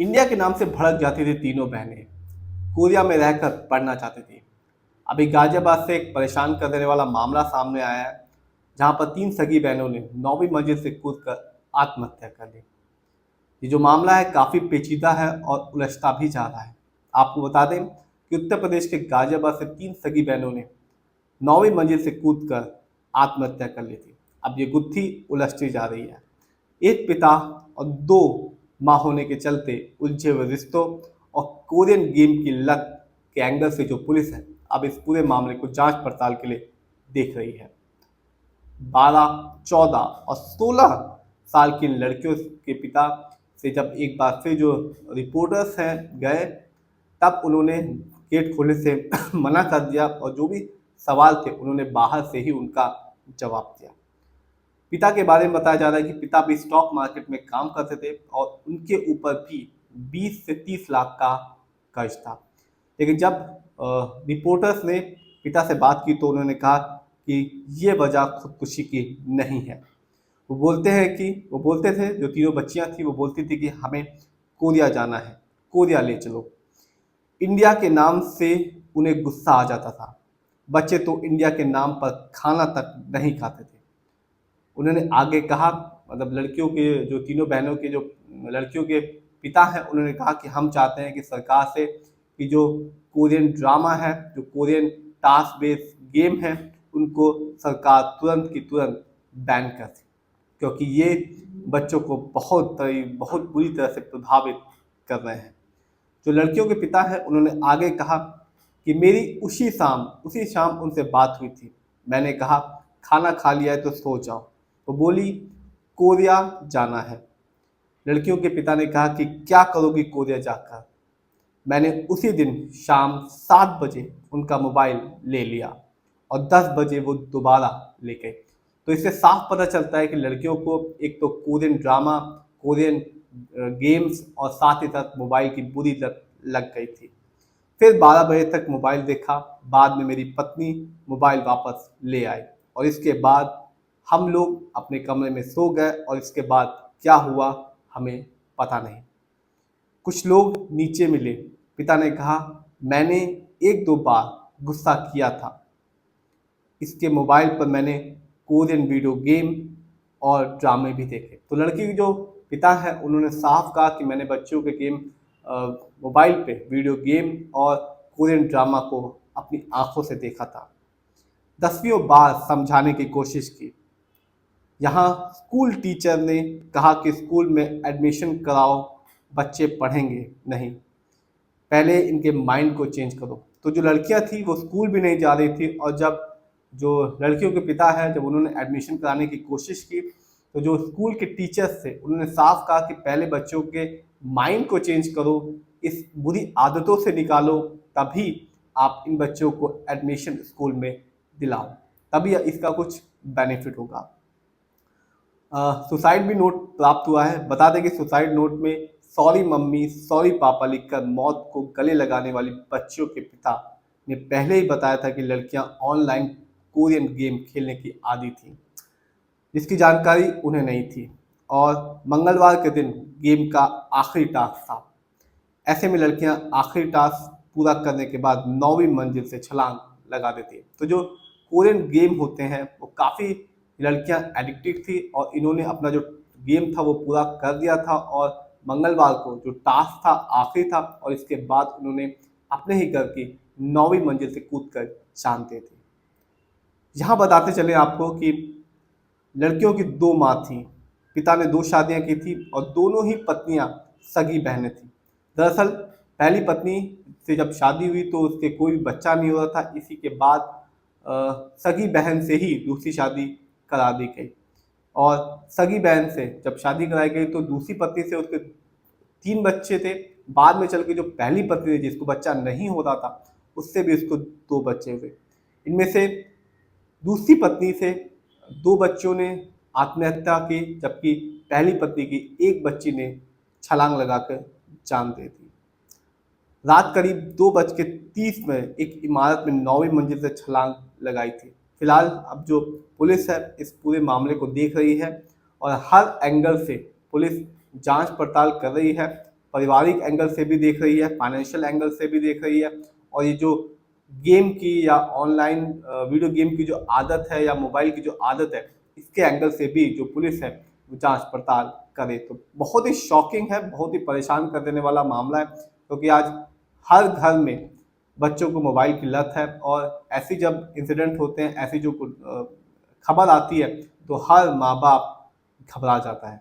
India के नाम से भड़क जाती थी तीनों बहनें। कोरिया में रहकर पढ़ना चाहती थी। अभी गाजियाबाद से एक परेशान कर देने वाला मामला सामने आया है, जहां पर तीन सगी बहनों ने 9वीं मंजिल से कूदकर आत्महत्या कर ली। ये जो मामला है काफी पेचीदा है और उलझता भी जा रहा है। आपको बता दें कि उत्तर प्रदेश के गाजियाबाद से तीन सगी बहनों ने 9वीं मंजिल से कूदकर आत्महत्या कर ली थी। अब ये गुत्थी उलझती जा रही है। एक पिता और दो माँ होने के चलते उलझे हुए रिश्तों और कोरियन गेम की लत के एंगल से जो पुलिस है अब इस पूरे मामले को जांच पड़ताल के लिए देख रही है। 12, 14 और 16 साल की इन लड़कियों के पिता से जब एक बार फिर जो रिपोर्टर्स हैं गए, तब उन्होंने गेट खोलने से मना कर दिया और जो भी सवाल थे उन्होंने बाहर से ही उनका जवाब दिया। पिता के बारे में बताया जा रहा है कि पिता भी स्टॉक मार्केट में काम करते थे और उनके ऊपर भी 20 से 30 लाख का कर्ज था। लेकिन जब रिपोर्टर्स ने पिता से बात की तो उन्होंने कहा कि ये वजह खुदकुशी की नहीं है। वो बोलते थे, जो तीनों बच्चियां थी वो बोलती थी कि हमें कोरिया जाना है, कोरिया ले चलो। इंडिया के नाम से उन्हें गुस्सा आ जाता था। बच्चे तो इंडिया के नाम पर खाना तक नहीं खाते थे। उन्होंने आगे कहा, मतलब लड़कियों के जो तीनों बहनों के जो लड़कियों के पिता हैं उन्होंने कहा कि हम चाहते हैं कि सरकार से कि जो कोरियन ड्रामा है, जो कोरियन टास्क बेस्ड गेम है, उनको सरकार तुरंत की तुरंत बैन कर दे, क्योंकि ये बच्चों को बहुत बुरी तरह से प्रभावित कर रहे हैं। जो लड़कियों के पिता हैं उन्होंने आगे कहा कि मेरी उसी शाम उनसे बात हुई थी। मैंने कहा खाना खा लिया है तो सो जाओ। वो बोली कोरिया जाना है। लड़कियों के पिता ने कहा कि क्या करोगी कोरिया जाकर। मैंने उसी दिन शाम 7 बजे उनका मोबाइल ले लिया और 10 बजे वो दोबारा ले गए। तो इससे साफ पता चलता है कि लड़कियों को एक तो कोरियन ड्रामा, कोरियन गेम्स और साथ ही साथ मोबाइल की बुरी लत लग गई थी। फिर 12 बजे तक मोबाइल देखा। बाद में मेरी पत्नी मोबाइल वापस ले आई और इसके बाद हम लोग अपने कमरे में सो गए और इसके बाद क्या हुआ हमें पता नहीं। कुछ लोग नीचे मिले। पिता ने कहा मैंने एक दो बार गुस्सा किया था। इसके मोबाइल पर मैंने कोरियन वीडियो गेम और ड्रामे भी देखे। तो लड़की के जो पिता है उन्होंने साफ कहा कि मैंने बच्चों के गेम मोबाइल पे वीडियो गेम और कोरियन ड्रामा को अपनी आंखों से देखा था। 10वीं बार समझाने की कोशिश की। यहाँ स्कूल टीचर ने कहा कि स्कूल में एडमिशन कराओ, बच्चे पढ़ेंगे नहीं, पहले इनके माइंड को चेंज करो। तो जो लड़कियां थी वो स्कूल भी नहीं जा रही थी और जब जो लड़कियों के पिता है जब उन्होंने एडमिशन कराने की कोशिश की तो जो स्कूल के टीचर्स थे उन्होंने साफ कहा कि पहले बच्चों के माइंड को चेंज करो, इस बुरी आदतों से निकालो, तभी आप इन बच्चों को एडमिशन स्कूल में दिलाओ, तभी इसका कुछ बेनिफिट होगा। सुसाइड भी नोट प्राप्त हुआ है। बता दें कि सुसाइड नोट में सॉरी मम्मी सॉरी पापा लिखकर मौत को गले लगाने वाली बच्चियों के पिता ने पहले ही बताया था कि लड़कियां ऑनलाइन कोरियन गेम खेलने की आदी थी, जिसकी जानकारी उन्हें नहीं थी और मंगलवार के दिन गेम का आखिरी टास्क था। ऐसे में लड़कियां आखिरी टास्क पूरा करने के बाद 9वीं मंजिल से छलांग लगा देती है। तो जो कोरियन गेम होते हैं वो काफ़ी लड़कियां एडिक्टेड थी और इन्होंने अपना जो गेम था वो पूरा कर दिया था और मंगलवार को जो टास्क था आखिरी था और इसके बाद उन्होंने अपने ही घर की 9वीं मंजिल से कूद कर जान दे दी। यहाँ बताते चले आपको कि लड़कियों की दो माँ थी। पिता ने दो शादियां की थी और दोनों ही पत्नियां सगी बहनें थी। दरअसल पहली पत्नी से जब शादी हुई तो उसके कोई भी बच्चा नहीं हुआ था। इसी के बाद सगी बहन से ही दूसरी शादी करा दी गई और सगी बहन से जब शादी कराई गई तो दूसरी पत्नी से उसके 3 बच्चे थे। बाद में चल के जो पहली पत्नी थी जिसको बच्चा नहीं होता था उससे भी उसको 2 बच्चे हुए। इनमें से दूसरी पत्नी से 2 बच्चों ने आत्महत्या की, जबकि पहली पत्नी की एक बच्ची ने छलांग लगाकर जान दे दी। रात करीब 2:30 में एक इमारत में 9वीं मंजिल से छलांग लगाई थी। फिलहाल अब जो पुलिस है इस पूरे मामले को देख रही है और हर एंगल से पुलिस जांच पड़ताल कर रही है पारिवारिक एंगल से भी देख रही है, फाइनेंशियल एंगल से भी देख रही है, और ये जो गेम की या ऑनलाइन वीडियो गेम की जो आदत है या मोबाइल की जो आदत है, इसके एंगल से भी जो पुलिस है वो जांच पड़ताल करे। तो बहुत ही शॉकिंग है, बहुत ही परेशान कर देने वाला मामला है, क्योंकि आज हर घर में बच्चों को मोबाइल की लत है, और ऐसी जब इंसिडेंट होते हैं, ऐसी जो खबर आती है, तो हर माँ बाप घबरा जाता है।